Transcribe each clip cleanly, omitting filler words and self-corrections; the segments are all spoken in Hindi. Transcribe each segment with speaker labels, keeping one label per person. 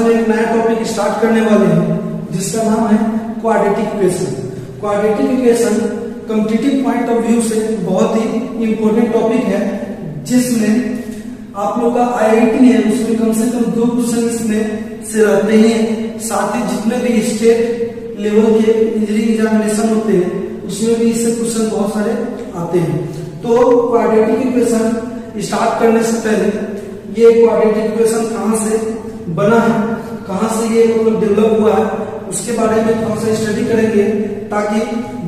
Speaker 1: हम एक नया टॉपिक स्टार्ट करने वाले हैं जिसका नाम है quadratic equation. Quadratic equation competitive point of view से बहुत ही इंपॉर्टेंट टॉपिक है, जिसमें आप लोग का आईआईटी है उसमें कम से कम 2 क्वेश्चन इसमें से रहते हैं। साथ ही जितने भी स्टेट लेवल के इंजीनियरिंग एग्जामिनेशन होते हैं उसमें भी इससे क्वेश्चन बहुत सारे आते हैं। तो क्वाड्रेटिक इक्वेशन स्टार्ट करने से पहले ये क्वाड्रेटिक इक्वेशन कहाँ से बना है, कहाँ से ये मतलब डेवलप हुआ है, उसके बारे में थोड़ा सा स्टडी करेंगे, ताकि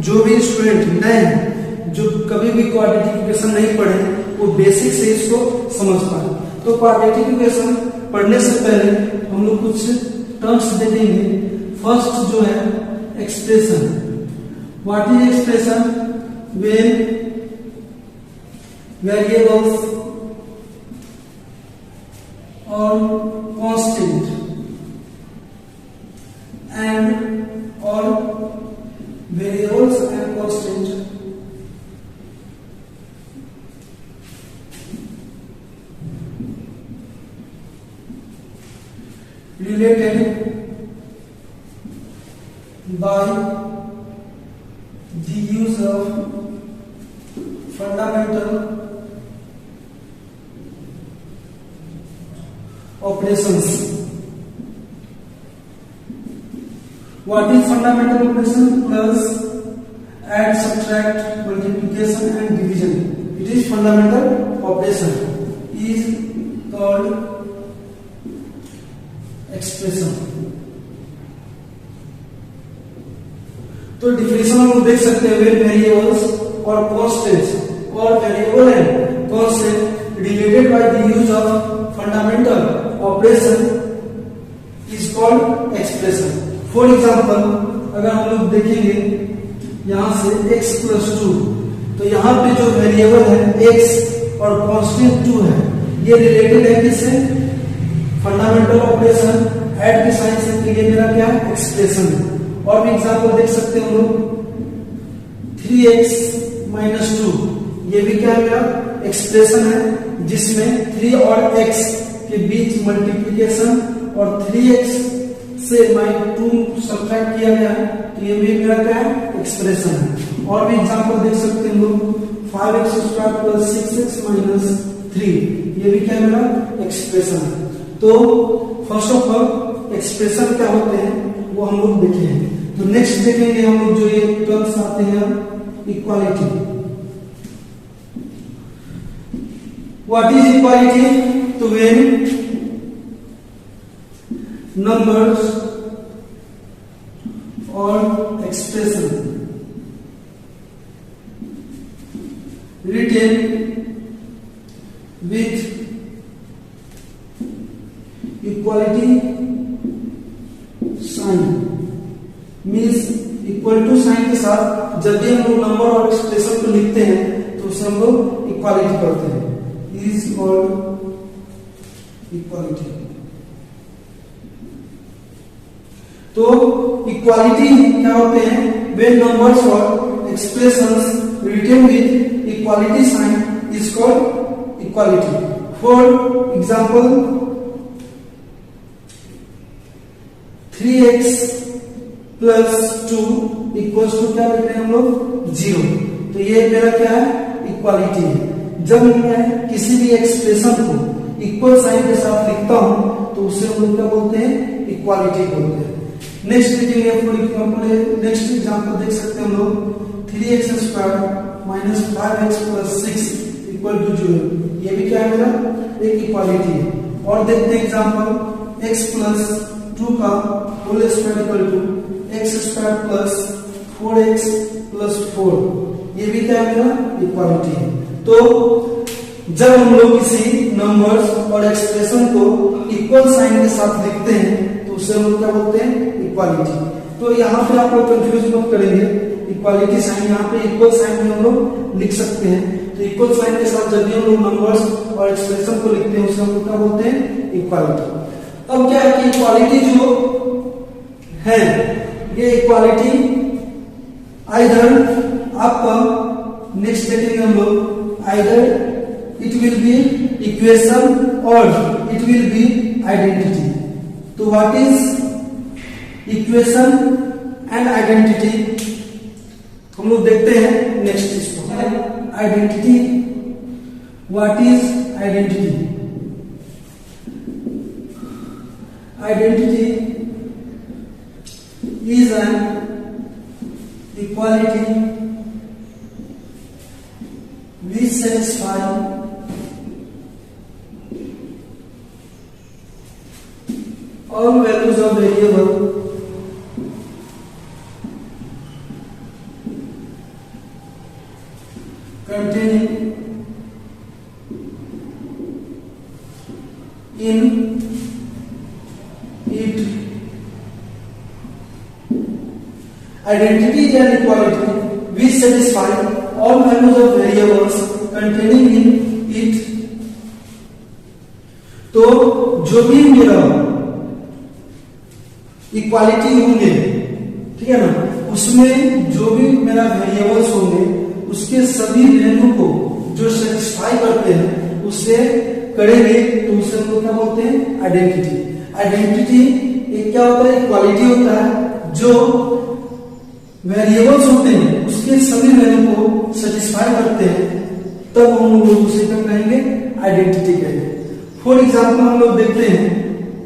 Speaker 1: जो भी स्टूडेंट नए हैं जो कभी भी क्वाड्रेटिक इक्वेशन नहीं पढ़े वो बेसिक से इसको समझ पाए। तो क्वाड्रेटिक इक्वेशन पढ़ने से पहले हम लोग कुछ टर्म्स देखेंगे। फर्स्ट जो है expression. What is expression? When variables or constant and or variables and constant related by the use of fundamental operations. What is fundamental operation? Plus, add, subtract, multiplication and division. It is fundamental operation. Is called expression. तो डिफिनेशन हम देख सकते हैं वेरिएबल्स और कॉन्स्टेंट्स और variable and constant related by the use of fundamental operation is called expression. For example, अगर हम लोग देखेंगे यहां से x plus 2, तो यहाँ पे जो वेरिएबल है x और कांस्टेंट 2 है, ये रिलेटेड है किससे? फंडामेंटल ऑपरेशन ऐड के साइन से, तो ये मेरा क्या है? एक्सप्रेशन है। और भी एग्जांपल देख सकते हैं हम लोग 3x minus 2, ये भी क्या है? मेरा एक्सप्रेशन है, जिसमें 3 और x के बीच मल्टीप्लिकेशन और 3x से -2 सब्ट्रैक्ट किया गया है, तो ये भी मेरा क्या है? एक्सप्रेशन है। और भी एग्जांपल देख सकते हैं लोग 5x square plus 6x minus 3, ये भी क्या है? मेरा एक्सप्रेशन है। तो फर्स्ट ऑफ ऑल एक्सप्रेशन क्या होते हैं वो हम लोग देखेंगे। तो नेक्स्ट देखेंगे हम लोग जो ये टर्म्स आते हैं equality. What is equality? To when numbers or expression written with equality sign means equal to sign के साथ जब भी हम लोग नंबर और एक्सप्रेशन को लिखते हैं तो उसे हम लोग इक्वालिटी करते हैं, is called equality. तो इक्वालिटी क्या होते हैं? when numbers or expressions written with equality sign is called equality. For example, 3x plus 2 equals to क्या लिख रहे हैं हम लोग? 0। तो ये मेरा क्या है? इक्वालिटी है। जब मैं किसी भी एक्सप्रेशन को इक्वल साइन के साथ लिखता हूं तो उससे हम लोग क्या बोलते हैं? इक्वालिटी बोलते हैं। नेक्स्ट देखेंगे फॉर एग्जांपल, नेक्स्ट एग्जांपल देख सकते हैं हम लोग 3x square minus 5x plus 6 equal to 0, ये भी क्या है? मेरा एक इक्वालिटी है। और देखते हैं एग्जांपल x प्लस 2 का whole square equal to x square plus 4x plus 4, ये भी क्या है? मेरा इक्वालिटी है। तो जब हम लोग किसी नंबर्स और एक्सप्रेशन को इक्वल साइन के साथ लिखते हैं तो उसे हम लोग क्या बोलते हैं? इक्वालिटी। तो यहाँ पे आप लोग कंफ्यूज मत करेंगे, इक्वालिटी साइन यहाँ पे इक्वल साइन में हम लोग लिख सकते हैं। तो इक्वल साइन के साथ जब भी हम लोग नंबर्स और एक्सप्रेशन को लिखते हैं उसे हम लोग क्या बोलते हैं? इक्वालिटी। अब क्या है कि इक्वालिटी जो है ये इक्वालिटी आइदर आपका नेक्स्ट देखेंगे हम लोग, either it will be equation or it will be identity। तो तो what is equation and identity, हम लोग देखते हैं नेक्स्ट इसको। Identity, what is identity? Identity is an equality which satisfy all values of variable containing in it. Identity is an equality which satisfy all values of variables containing in it. तो जो भी मेरा इक्वालिटी होंगे, ठीक है ना, उसमें जो भी मेरा वेरिएबल्स होंगे उसके सभी वैल्यू को जो सेटिस्फाई करते हैं उससे करेंगे तो उसे हम लोग क्या बोलते हैं? आइडेंटिटी। आइडेंटिटी एक क्या होता है? इक्वालिटी होता है जो वेरिएबल्स होते हैं उसके सभी वैल्यू को सेटिस्फाई करते हैं, तब हम लोग उसे क्या कहेंगे? आइडेंटिटी कहेंगे। फॉर एग्जांपल हम लोग देखते हैं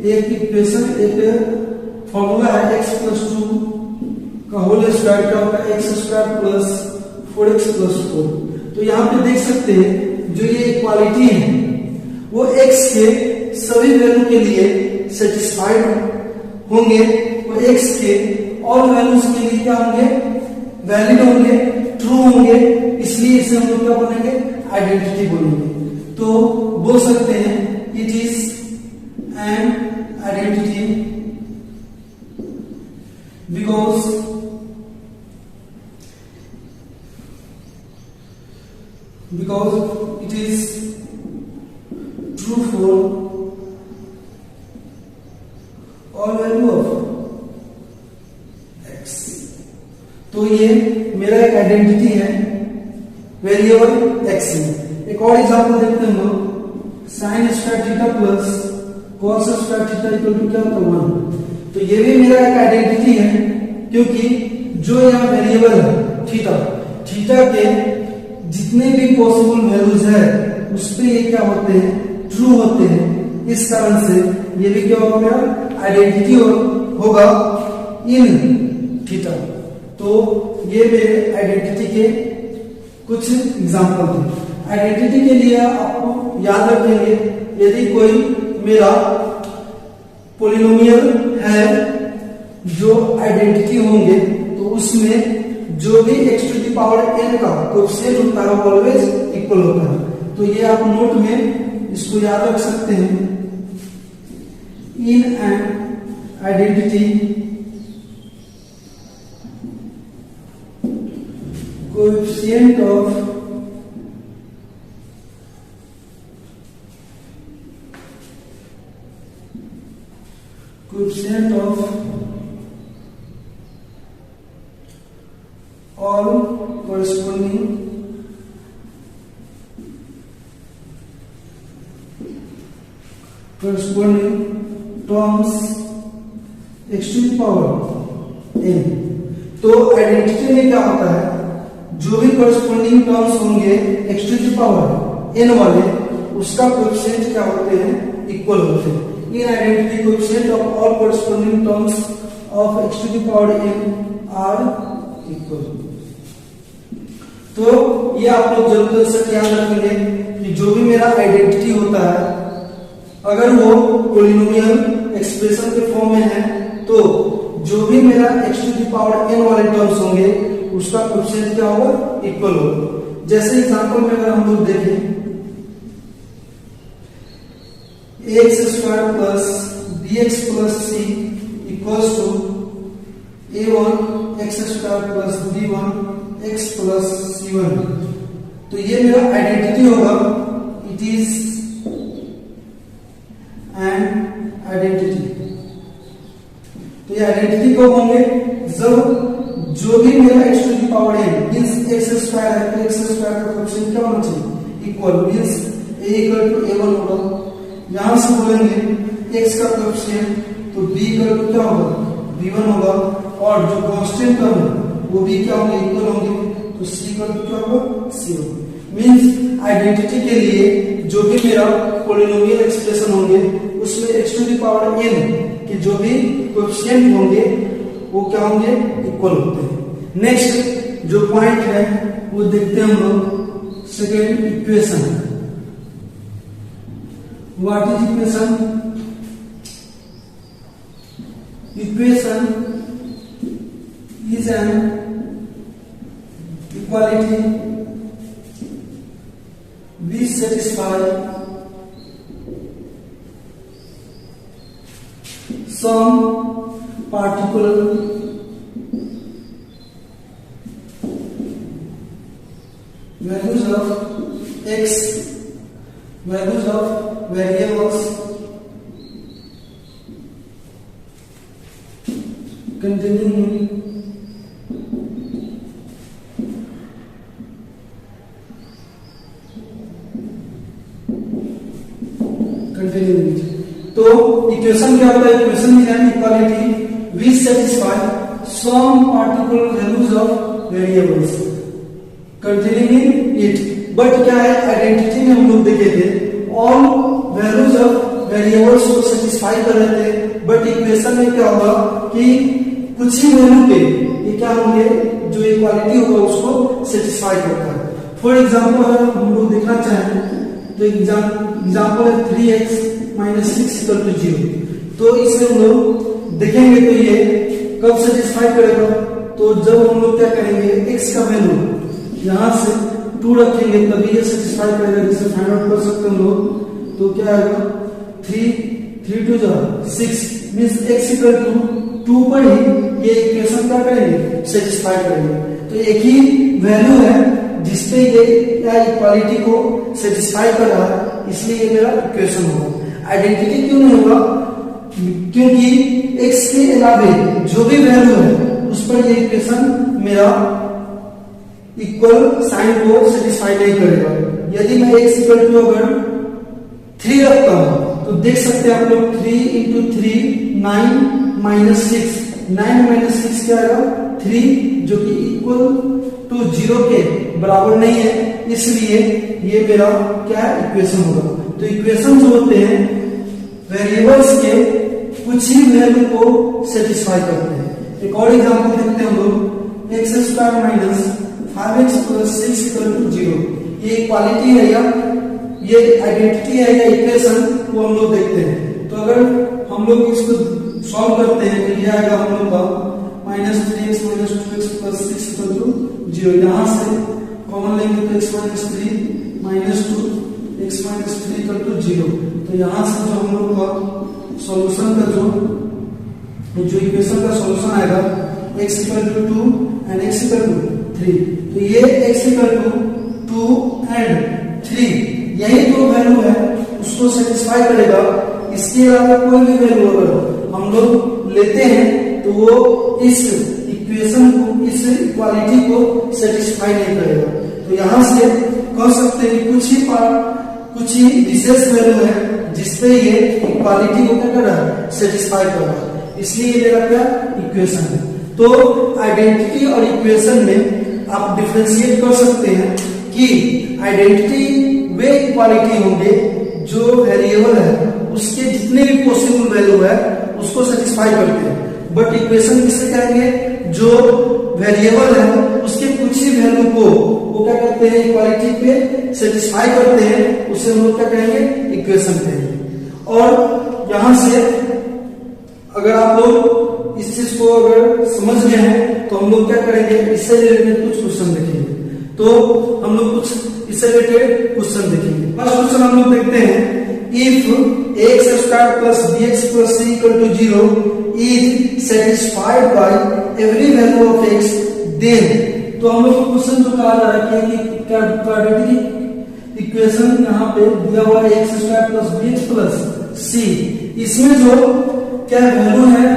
Speaker 1: एक इक्वेशन, एक फॉर्मूला है x + 2 का होल स्क्वायर क्या होगा? x² + 4x + 4। तो यहाँ पे देख सकते हैं जो ये इक्वालिटी है वो x के सभी वैल्यू के लिए सेटिस्फाइड होंगे और x के और वैल्यूज के लिए क्या होंगे? वैलिड होंगे, ट्रू होंगे, इसलिए इसे हम लोग क्या बोलेंगे? आइडेंटिटी बोलेंगे। तो बोल सकते हैं it is an identity because it is true for all value of. तो ये मेरा एक आइडेंटिटी है वेरिएबल x में। एक और एग्जांपल देखते हैं हम लोग, sin² theta plus cos² theta equal to क्या होता है? 1। तो ये भी मेरा एक आइडेंटिटी है क्योंकि जो यहाँ वेरिएबल है थीटा के जितने भी पॉसिबल वैल्यूज है उस पे ये क्या होते हैं? ट्रू होते हैं। इस कारण से ये भी क्या होगा? आइडेंटिटी होगा इन थीटा। तो ये मेरे आइडेंटिटी के कुछ एग्जांपल थे। आइडेंटिटी के लिए आपको याद रखेंगे, यदि कोई मेरा पॉलिनोमियल है जो आइडेंटिटी होंगे तो उसमें जो भी x⁴n का कोएफिशिएंट होता है वो ऑलवेज इक्वल होता है। तो ये आप नोट में इसको याद रख सकते हैं। In an identity coefficient of all corresponding terms x⁴n। तो आइडेंटिटी में क्या होता है? जो भी corresponding terms होंगे x⁴n वाले उसका कोएफिशिएंट क्या होते हैं? इक्वल होते हैं। In identity, coefficient of all corresponding terms of x⁴n are equal। तो ये आप लोग जरूर से ध्यान रखेंगे कि जो भी मेरा आइडेंटिटी होता है अगर वो पॉलिनोमियल एक्सप्रेशन के फॉर्म में है तो जो भी मेरा x⁴n वाले टर्म्स होंगे उसका कोएफिशिएंट क्या होगा? इक्वल होगा। जैसे एग्जांपल में अगर हम लोग देखें ax² plus bx plus c equals to a1 x² plus b1 x plus c1। तो ये मेरा आइडेंटिटी होगा, इट इज एन आइडेंटिटी। तो ये आइडेंटिटी कब होंगे? जब जो भी मेरा x⁴n मींस x² है तो x² का कोएफिशिएंट क्या होना चाहिए? इक्वल, मींस a = a1 होगा। यहां से बोलेंगे x का कोएफिशिएंट तो तो b इक्वल टू क्या होगा, v1 होगा, और जो कांस्टेंट टर्म है वो भी क्या होंगे, इक्वल होंगे, तो c इक्वल टू क्या होगा, 0। मींस आइडेंटिटी के लिए जो भी मेरा पॉलिनोमियल एक्सप्रेशन होंगे उसमें x to the power n के जो भी कोएफिशिएंट होंगे वो क्या होंगे, इक्वल होते हैं। नेक्स्ट जो पॉइंट है वो देखते हैं हम लोग, second equation. What is equation? Equation is an equality which satisfy some particular values of x, values of variables containing तो इक्वेशन क्या होता है? Equation is an equality which satisfy some particular values of variables containing in it. But क्या है, आइडेंटिटी में हम लोग देखे थे ऑल वैल्यूज ऑफ वेरिएबल्स को सेटिस्फाई कर रहे थे, बट इक्वेशन में क्या होगा कि कुछ ही वैल्यू पे ये क्या होंगे, जो इक्वालिटी होगा उसको सेटिस्फाई करता है। फॉर एग्जाम्पल अगर हम लोग देखना चाहें तो एग्जाम्पल है 3x माइनस 6 इक्वल टू 0। तो इसे हम लोग देखेंगे तो ये कब सेटिस्फाई करेगा, तो जब हम लोग क्या करेंगे, x का वैल्यू यहां से 2 रखेंगे तभी ये सेटिस्फाई करेगा, जिसे फाइंड आउट कर सकते हैं हम लोग। तो क्या आएगा, 3 2 6 मींस x इक्वल टू 2 पर ही ये इक्वेशन क्या करेंगे, सेटिस्फाई करेंगे। तो एक ही वैल्यू है जिसपे ये इक्वालिटी को सेटिस्फाई कर रहा है, इसलिए ये मेरा इक्वेशन होगा। आइडेंटिटी क्यों नहीं होगा, क्योंकि x के अलावे जो भी वैल्यू है उस पर ये इक्वेशन मेरा इक्वल साइन को सेटिस्फाई नहीं करेगा। यदि मैं x इक्वल टू अगर 3 रखता हूं तो देख सकते हैं आप लोग 3 इंटू 3 9 माइनस 6, 9 माइनस 6 क्या आएगा, 3, जो कि इक्वल टू 0 के बराबर नहीं है, इसलिए ये मेरा क्या है, इक्वेशन होगा। तो इक्वेशन जो होते हैं वेरिएबल्स के कुछ ही वैल्यू को सेटिस्फाई करते हैं। एक और एग्जांपल देखते हैं हम लोग, x square minus 5x plus 6 equal to 0। ये इक्वालिटी है या ये आइडेंटिटी है या इक्वेशन, वो हम लोग देखते हैं। तो अगर हम लोग इसको सॉल्व करते हैं तो ये आएगा हम लोग का minus 3x minus 2x plus 6 equal to 0। यहां से कॉमन लेंगे तो x minus 3 minus 2 x minus 3 equal to 0। तो यहां से जो हम लोग का सॉल्यूशन का जो इक्वेशन का सॉल्यूशन आएगा x equal to 2 and x equal to 3। तो ये x इक्वल टू 2 एंड 3 यही दो वैल्यू है उसको सेटिस्फाई करेगा। इसके अलावा कोई भी वैल्यू अगर हम लोग लेते हैं तो वो इस इक्वेशन को, इस इक्वालिटी को सेटिस्फाई नहीं करेगा। तो यहां से कह सकते हैं कि कुछ ही विशेष वैल्यू है जिसपे ये इक्वालिटी को क्या कर रहा है, सेटिस्फाई कर रहा है, इसलिए ये मेरा क्या इक्वेशन है। तो आइडेंटिटी और इक्वेशन में आप डिफरेंशिएट कर सकते हैं कि आइडेंटिटी वे इक्वालिटी होंगे जो वेरिएबल है उसके जितने भी पॉसिबल वैल्यू है उसको सेटिस्फाई करते हैं, बट इक्वेशन किससे कहेंगे, जो वेरिएबल है उसके कुछ ही वैल्यू को वो क्या करते हैं, इक्वालिटी पे सेटिस्फाई करते हैं, उसे हम लोग क्या कहेंगे, इक्वेशन कहेंगे। और यहां से अगर आप लोग इस चीज को अगर समझ गए हैं तो हम लोग क्या करेंगे, इससे रिलेटेड कुछ क्वेश्चन देखेंगे। तो हम लोग कुछ इससे रिलेटेड क्वेश्चन देखेंगे। फर्स्ट क्वेश्चन हम लोग देखते हैं, if x square plus B x plus c equal to 0 is satisfied by every value of x then. तो हम लोग को क्वेश्चन जो कहा जा रहा है कि क्वाड्रेटिक इक्वेशन यहाँ पे दिया हुआ है X square plus B x plus C, इसमें जो क्या वैल्यू है,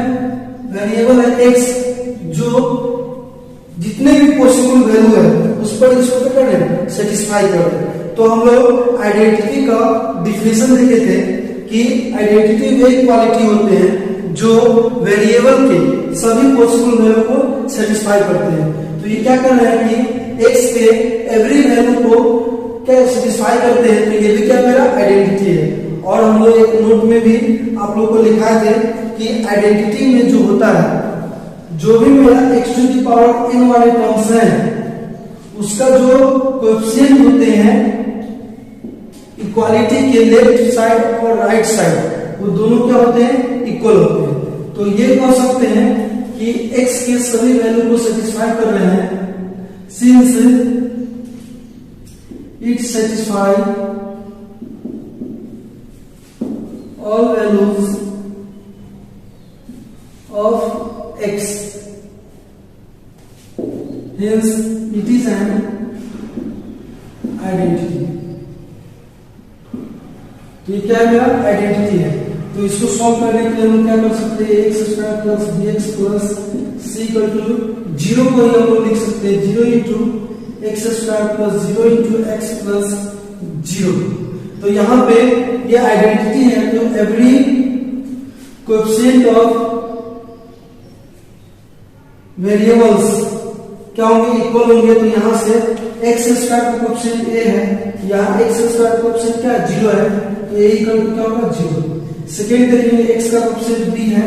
Speaker 1: वेरिएबल है एक्स, जो जितने भी पॉसिबल वैल्यू है उस पर इसको क्या करें, सेटिस्फाई करें। तो हम लोग आइडेंटिटी का डिफिनेशन देखे थे कि आइडेंटिटी वे इक्वालिटी होते हैं जो वेरिएबल के सभी पॉसिबल वैल्यू को सेटिस्फाई करते हैं। तो ये क्या कर रहे हैं कि x के एवरी वैल्यू को क्या सेटिस्फाई करते हैं, तो ये भी क्या मेरा आइडेंटिटी है। और हम लोग एक नोट में भी आप लोग को लिखा थे कि आइडेंटिटी में जो होता है, जो भी मेरा x to the power n वाले टर्म्स हैं, उसका जो कोएफिशिएंट होते हैं इक्वालिटी के लेफ्ट साइड और राइट साइड, वो दोनों क्या होते हैं, इक्वल होते हैं। तो ये कह सकते हैं कि x के सभी वैल्यू को सेटिस्फाई कर रहे हैं, since it satisfy all values of x, hence it is an identity। तो ये क्या है, मेरा आइडेंटिटी है। तो इसको सॉल्व करने के लिए हम क्या कर सकते हैं, x square plus B x plus c equal to 0 को ही हम लोग लिख सकते हैं 0 into x square plus 0 into x plus 0। तो यहाँ पे ये आइडेंटिटी है, तो एवरी कोएफिशिएंट ऑफ वेरिएबल्स क्या होंगे, इक्वल होंगे। तो यहाँ से एक्स स्क्वायर का कोएफिशिएंट a है, यहाँ एक्स स्क्वायर का कोएफिशिएंट क्या 0 है, तो a इक्वल टू क्या होगा 0। सेकेंड देखेंगे x का कोएफिशिएंट b है,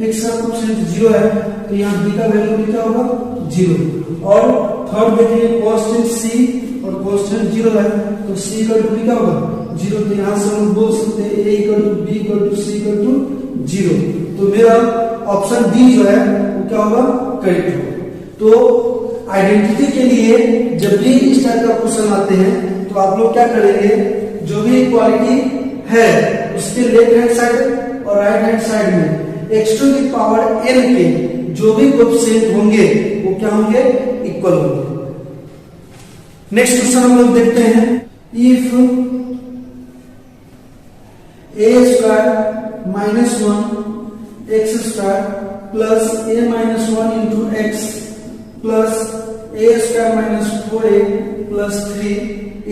Speaker 1: x का कोएफिशिएंट 0 है, तो यहाँ b का वैल्यू भी क्या होगा 0। और थर्ड देखेंगे कांस्टेंट c और कांस्टेंट 0 है, तो c इक्वल टू क्या होगा 0। तो यहाँ से हम बोल सकते हैं a equal to b equal to c equal to 0। तो मेरा ऑप्शन डी जो है वो क्या होगा, करेक्ट होगा। तो आइडेंटिटी के लिए जब भी इस टाइप का क्वेश्चन आते हैं तो आप लोग क्या करेंगे, जो भी इक्वालिटी है उसके लेफ्ट हैंड साइड और राइट हैंड साइड में x to the power n के जो भी कोएफिशिएंट होंगे वो क्या होंगे, इक्वल होंगे। नेक्स्ट क्वेश्चन हम लोग देखते हैं, if a square minus 1 x square plus a minus 1 into x plus a square minus 4a plus 3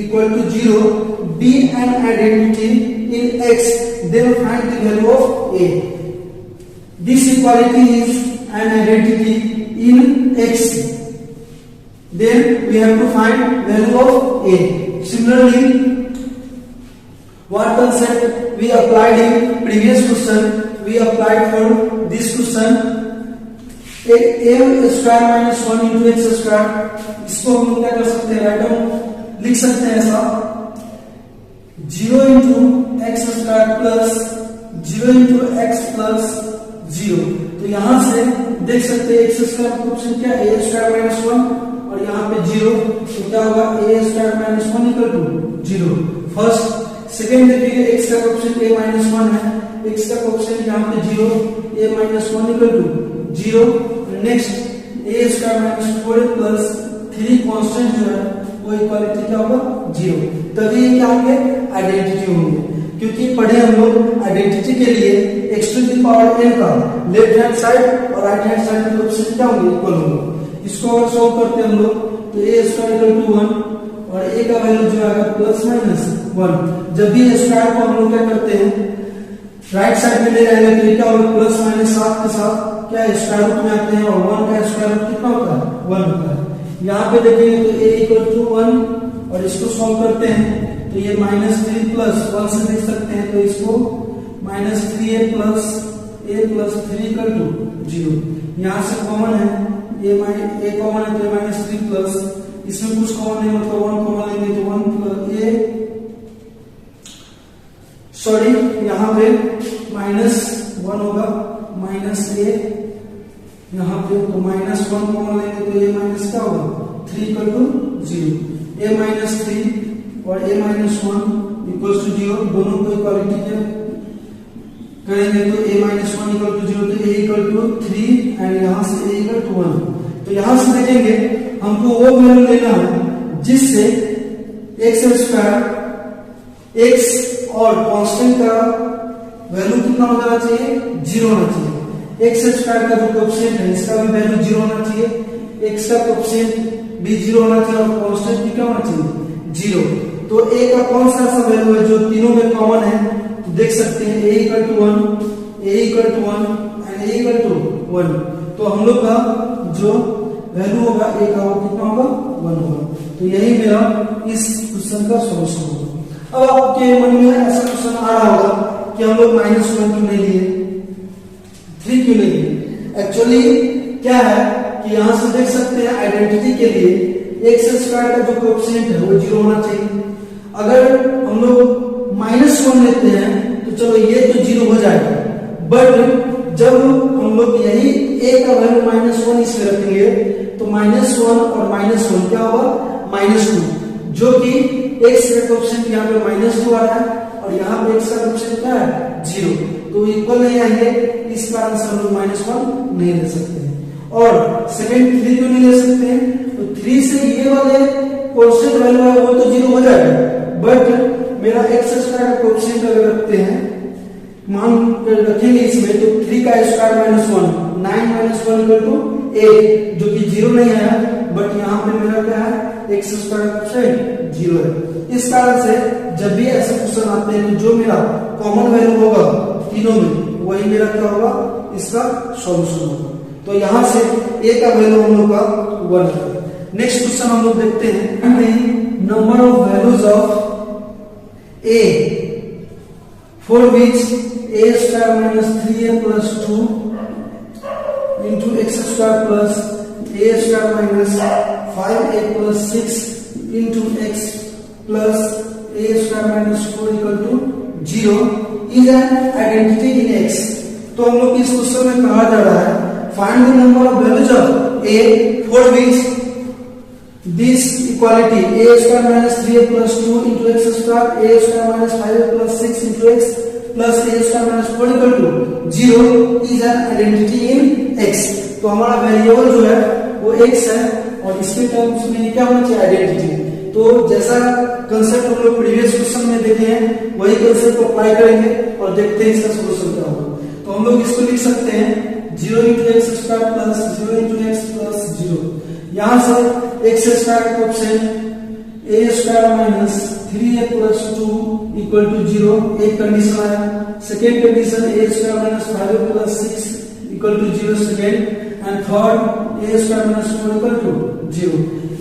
Speaker 1: equal to 0 be an identity in x, then find the value of a. This equality is an identity in x, then we have to find value of a. Similarly, what concept we applied in previous question, we applied for this question, a square minus 1 into x square, इसको हम क्या कर सकते हैं, राइट डाउन लिख सकते हैं ऐसा 0 into x square plus 0 into x plus 0। तो यहां से देख सकते हैं एक्स स्क्वायर का ऑप्शन क्या है, a स्क्वायर माइनस 1 और यहाँ पे 0, तो क्या होगा a square minus 1 equal to 0 first. Second देखिए एक्स का ऑप्शन a माइनस 1 है, एक्स का ऑप्शन यहाँ पे 0, a minus 1 equal to 0। Next a square minus 4 plus 3 constant जो है वो इक्वालिटी क्या होगा 0, तभी ये क्या होंगे, आइडेंटिटी होंगे। क्योंकि पढ़े हम लोग आइडेंटिटी के लिए x to the power n का लेफ्ट हैंड साइड और राइट हैंड साइड में कोएफिशिएंट क्या होंगे, इक्वल होंगे। इसको अगर सॉल्व करते हैं हम लोग तो a स्क्वायर इक्वल टू 1 और a का वैल्यू जो आएगा प्लस माइनस 1। जब भी स्क्वायर को हम लोग क्या करते हैं, राइट साइड में ले जाएंगे तो क्या होगा, प्लस माइनस 7 के साथ क्या स्क्वायर रूट में आते हैं और 1 का स्क्वायर रूट कितना होता है, 1 होता है। यहाँ पे देखेंगे तो a इक्वल टू 1 और इसको सॉल्व करते हैं तो ये माइनस 3 प्लस 1 से देख सकते हैं, तो इसको minus 3a plus 3 equal to 0। यहाँ से कॉमन है a कॉमन है तो माइनस 3 प्लस, इसमें कुछ कॉमन नहीं मतलब 1 कॉमन लेंगे तो 1 प्लस a, सॉरी यहाँ पे माइनस 1 होगा माइनस a यहाँ पे, तो माइनस 1 कॉमन लेंगे तो a माइनस क्या होगा 3 इक्वल टू 0। a माइनस 3 और a माइनस 1 इक्वल टू 0, दोनों को इक्वालिटी के करेंगे तो a माइनस 1 इक्वल टू 0, तो a इक्वल टू 3 एंड यहाँ से a इक्वल टू 1। तो यहाँ से देखेंगे हमको वो वैल्यू लेना है जिससे एक्स स्क्वायर x और कांस्टेंट का वैल्यू कितना हो जाना चाहिए, 0 होना चाहिए। एक्स स्क्वायर का जो कोएफिशिएंट है इसका भी वैल्यू 0 होना चाहिए, एक्स का कोएफिशिएंट भी 0 होना चाहिए और कांस्टेंट भी क्या होना चाहिए 0। तो a का कौन सा ऐसा वैल्यू है जो तीनों में कॉमन है, तो देख सकते हैं a equal to 1, a equal to 1 a equal to 1, तो हम लोग का जो वैल्यू होगा a का वो कितना होगा 1 होगा। तो यही मेरा इस क्वेश्चन का सॉल्यूशन होगा। अब आपके मन में ऐसा क्वेश्चन आ रहा होगा कि हम लोग -1 क्यों नहीं लिए, 3 क्यों नहीं लिए। एक्चुअली क्या है कि यहां से देख सकते हैं आइडेंटिटी के लिए x स्क्वायर का जो कोएफिशिएंट है वो 0 होना चाहिए। अगर हम लोग -1 लेते हैं तो चलो ये तो 0 हो जाएगा, बट जब हम लोग यही a का वैल्यू -1 इसमें रखेंगे तो -1 और -1 क्या होगा -2, जो कि x का कोएफिशिएंट यहाँ पे -2 आ रहा है और यहाँ पे x का कोएफिशिएंट क्या है 0, तो इक्वल नहीं आएंगे। इस कारण से हम लोग -1 नहीं ले सकते हैं। और सेकंड 3 क्यों नहीं ले सकते हैं, तो 3 से ये वाले कांस्टेंट वैल्यू है वो तो 0 हो जाएगा, बट मेरा x स्क्वायर का कोएफिशिएंट अगर रखते हैं मान कर रखेंगे इसमें तो 3 का स्क्वायर -1 9 - 1 = 8, जो कि 0 नहीं है, बट यहाँ पे मेरा क्या है x स्क्वायर का कोएफिशिएंट 0 है। इस कारण से जब भी ऐसे क्वेश्चन आते हैं तो जो मेरा कॉमन वैल्यू होगा तीनों में वही मेरा क्या होगा इसका सॉल्यूशन होगा। तो यहां से a का वैल्यू हम लोग का 1 है। नेक्स्ट क्वेश्चन हम लोग देखते हैं number of values of a for which a square -3a + 2 into x square plus a square minus 5a plus 6 into x plus a square minus 4 equal to 0 is an identity in x। तो हम लोग इस क्वेश्चन में कहा जा रहा है find the number of values of a for which this equality a square minus 3a plus 2 into x square a square minus 5a plus 6 into x plus a square minus 4 equal to 0 is an identity in x। तो हमारा वेरिएबल जो है वो x है और इसके टर्म्स में क्या होना चाहिए आइडेंटिटी। तो जैसा कंसेप्ट हम लोग प्रीवियस क्वेश्चन में देखे हैं वही कंसेप्ट अप्लाई करेंगे और देखते हैं इसका सॉल्यूशन क्या होगा। तो हम लोग इसको लिख सकते हैं 0 × x square plus 0 × x plus 0। यहां से x स्क्वायर का coefficient a square minus 3a plus 2 equal to 0 एक कंडीशन आया। Second condition a square minus 5a plus 6 equal to 0 second, and third a square minus 4 equal to 0।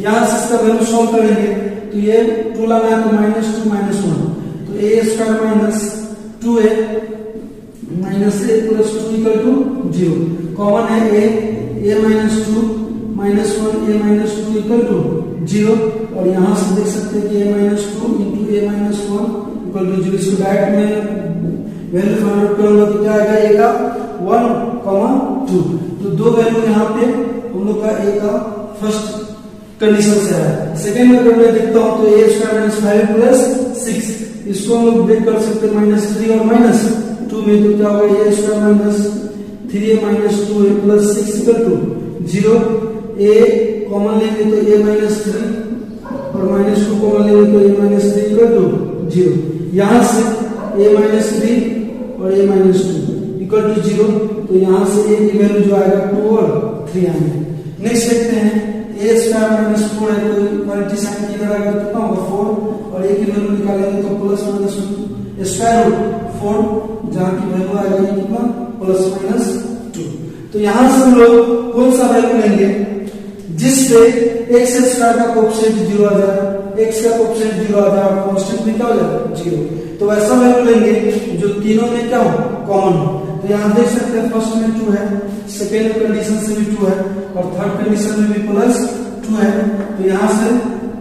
Speaker 1: यहां से इसका वैल्यू सॉल्व करेंगे तो ये 2 लाना है तो -2 -1, तो a square minus 2a minus a plus 2 equal to 0। Common है a minus 2 -1 a minus 2 equal to 0, और यहां से देख सकते हैं कि a minus 2 into a minus 1 equal to 0। इसको डायरेक्ट में वैल्यू फाइंड आउट करूंगा तो क्या आएगा a का 1, 2। तो दो वैल्यू यहाँ पे हम लोग का a का फर्स्ट कंडीशन से है। सेकेंड में अगर मैं देखता हूं तो a स्क्वायर माइनस 5 प्लस 6, इसको हम लोग ब्रेक कर सकते हैं -3 और -2 में, तो क्या होगा a square minus 3a minus 2a plus 6 equal to 0। a common लेंगे तो a माइनस 3 और -2 कॉमन लेंगे तो a माइनस 3 इक्वल टू 0। यहां से a माइनस 3 और a माइनस 2 इक्वल टू 0, तो यहां से a की वैल्यू जो आएगा 2 और 3 आएंगे। नेक्स्ट देखते हैं a स्क्वायर माइनस 4 है तो इक्वालिटी साइन की इधर आएगा कितना होगा 4, और a की वैल्यू निकालेंगे तो प्लस माइनस स्क्वायर रूट 4, जहां की वैल्यू आएगी कितना +-2। तो यहां से हम लोग कौन सा वैल्यू लेंगे जिससे x स्क्वायर का कोएफिशिएंट 0 आ जाए, x का कोएफिशिएंट 0 आ जाए और कांस्टेंट भी क्या हो जाए 0। तो ऐसा वैल्यू लेंगे जो तीनों में क्या हो कॉमन हो। तो यहां देख सकते हैं फर्स्ट में 2 है, सेकेंड कंडीशन से भी 2 है और थर्ड कंडीशन में भी +2 है। तो यहां से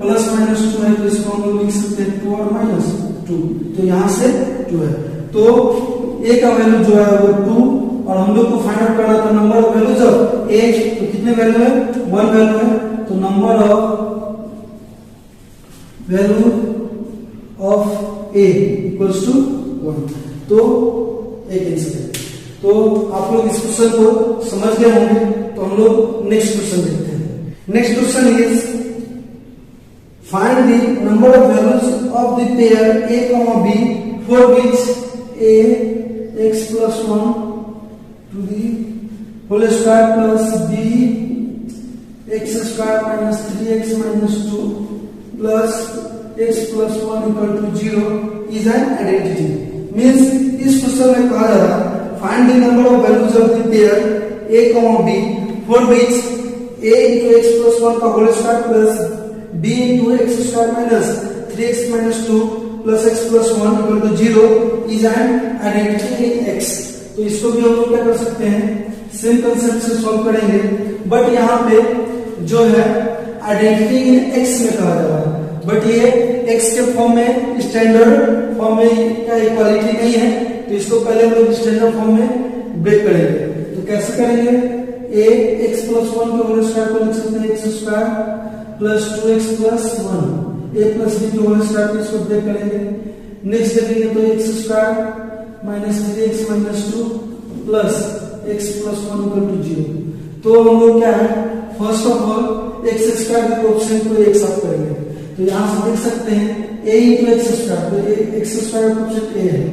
Speaker 1: +-2 है तो इसको हम लोग लिख सकते हैं 2 और -2, तो यहां से 2 है। तो a का वैल्यू जो है वो 2, और हम लोग को फाइंड आउट करना था number of values of a, तो कितने वैल्यू है 1 वैल्यू है, तो number of value of a equals to 1, तो एक आंसर है। तो आप लोग इस क्वेश्चन को समझ गए होंगे, तो हम लोग नेक्स्ट क्वेश्चन देखते हैं। Next question is find the number of values of the pair a, b for which a x plus 1 to the whole square plus b x square minus 3x minus 2 plus x plus 1 equal to 0 is an identity। Means इस क्वेश्चन में कहा जा रहा है find the number of values of the pair a comma b for which a into x plus 1 का whole square plus b into x square minus 3x minus 2 plus x plus 1 equal to 0 is an identity in x। तो इसको भी हम लोग क्या कर सकते हैं, सेम कंसेप्ट से सॉल्व करेंगे, बट यहाँ पे जो है आइडेंटिटी इन x में कहा जा रहा है, बट ये x के फॉर्म में स्टैंडर्ड फॉर्म में क्या इक्वालिटी नहीं है, तो इसको पहले हम लोग स्टैंडर्ड फॉर्म में ब्रेक करेंगे। तो कैसे करेंगे, a x plus 1 के होल स्क्वायर को लिख सकते हैं x square plus 2x plus 1 a plus b के होल स्क्वायर को इसको ब्रेक करेंगे। नेक्स्ट देखेंगे तो x square minus 3x minus 2 plus x plus 1 equal to 0। तो हम लोग क्या है, first of all x square के कोएफिशिएंट को एक साथ करेंगे, तो यहाँ से देख सकते हैं a into x स्क्वायर, तो x स्क्वायर का कोएफिशिएंट a है।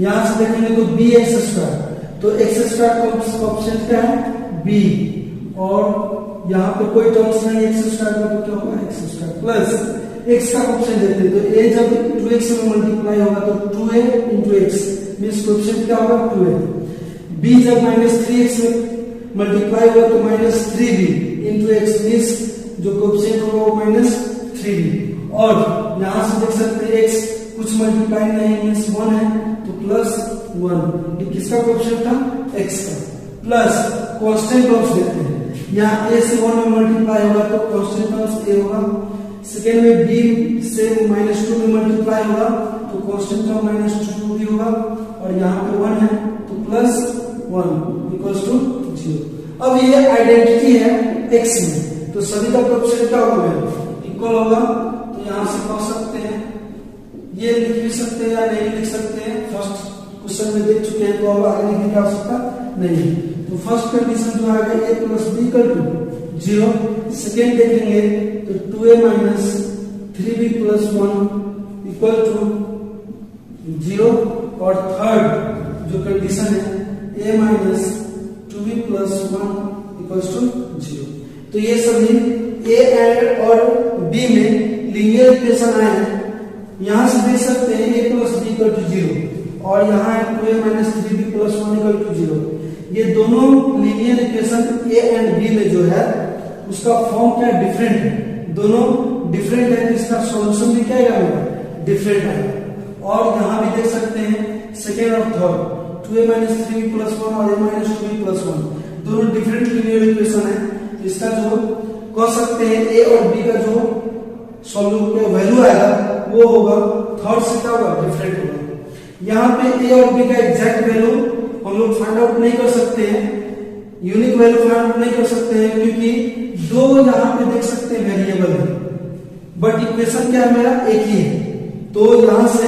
Speaker 1: यहाँ से देखेंगे तो bx स्क्वायर, तो x स्क्वायर का कोएफिशिएंट क्या है b, और यहाँ पे कोई टर्म्स नहीं x स्क्वायर का, तो क्या होगा x स्क्वायर प्लस x का कोएफिशिएंट देते हैं, तो a जब 2x में मल्टीप्लाई होगा तो 2a into x means coefficient क्या होगा 2a। b जब माइनस 3x में मल्टीप्लाई होगा तो minus 3b into x means जो कोएफिशिएंट होगा वो माइनस 3b, और यहाँ से देख सकते हैं x कुछ मल्टीप्लाई नहीं मींस 1 है तो प्लस 1, ये किसका कोएफिशिएंट था x का, प्लस कांस्टेंट टर्म्स देते हैं, यहाँ a से 1 में मल्टीप्लाई होगा तो कांस्टेंट टर्म्स a होगा, सेकेंड में b से -2 में मल्टीप्लाई होगा तो कांस्टेंट टर्म -2 भी होगा, और यहाँ पे 1 है तो प्लस 1 इक्वल्स टू 0। अब ये आइडेंटिटी है x में, तो सभी का कोएफिशिएंट क्या होगा इक्वल होगा, तो यहाँ से कह सकते हैं, ये लिख भी सकते हैं या नहीं लिख सकते हैं, फर्स्ट क्वेश्चन में देख चुके हैं तो अब आगे लिखने की आवश्यकता नहीं है। तो फर्स्ट कंडीशन जो आएगा a plus b equal to 0, second देखेंगे तो 2a minus 3b plus 1 equal to 0, और थर्ड जो कंडीशन है a minus 2b plus 1 equals to 0। तो ये सभी a एंड और b में लीनियर इक्वेशन आए हैं, यहां से देख सकते हैं a plus b equal to 0, और यहाँ है 2a minus 3b plus 1 equal to 0। ये दोनों linear equation a and b में जो है उसका फॉर्म क्या डिफरेंट है, दोनों डिफरेंट है, इसका सॉल्यूशन भी क्या आएगा डिफरेंट आएगा। और यहाँ भी देख सकते हैं सेकेंड और third 2a minus 3b plus 1 और a माइनस 2b प्लस 1 दोनों डिफरेंट लीनियर इक्वेशन है, इसका जो कह सकते हैं a और b का जो सॉल्यूशन वैल्यू आएगा वो होगा थर्ड से क्या होगा डिफरेंट होगा। यहाँ पे a और b का एग्जैक्ट वैल्यू हम लोग फाइंड आउट नहीं कर सकते हैं, यूनिक वैल्यू फाइंड आउट नहीं कर सकते हैं, क्योंकि दो यहाँ पे देख सकते हैं वेरिएबल है, बट इक्वेशन क्या है मेरा एक ही है, तो यहाँ से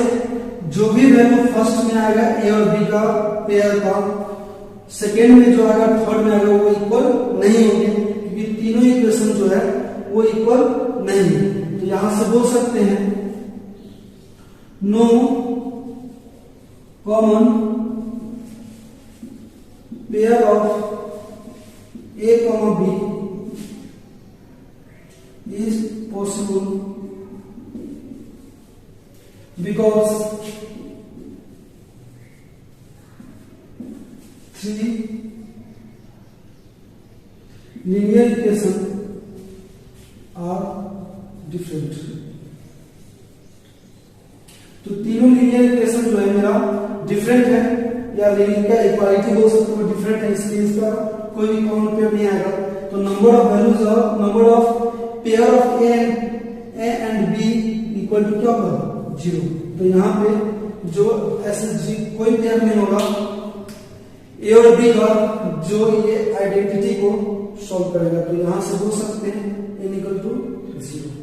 Speaker 1: जो भी वैल्यू फर्स्ट में आएगा a और b का पेयर का, सेकेंड में जो आएगा थर्ड में आएगा वो इक्वल नहीं होंगे, क्योंकि तीनों इक्वेशन जो है वो इक्वल नहीं है। तो यहां से बोल सकते हैं no common pair of a, b is possible because three linear equations are different। तो तीनों लीनियर इक्वेशन जो है मेरा डिफरेंट है, या लीनियर का इक्वालिटी बोल सकते हो डिफरेंट है, इसलिए इसका कोई भी कॉमन पेयर नहीं आएगा। तो number of values of number of pair of a and b equal to क्या होगा 0। तो यहाँ पे जो ऐसे जी कोई पेयर नहीं होगा a और b का जो ये आइडेंटिटी को सॉल्व करेगा। तो यहाँ से बोल सकते हैं n इक्वल टू 0।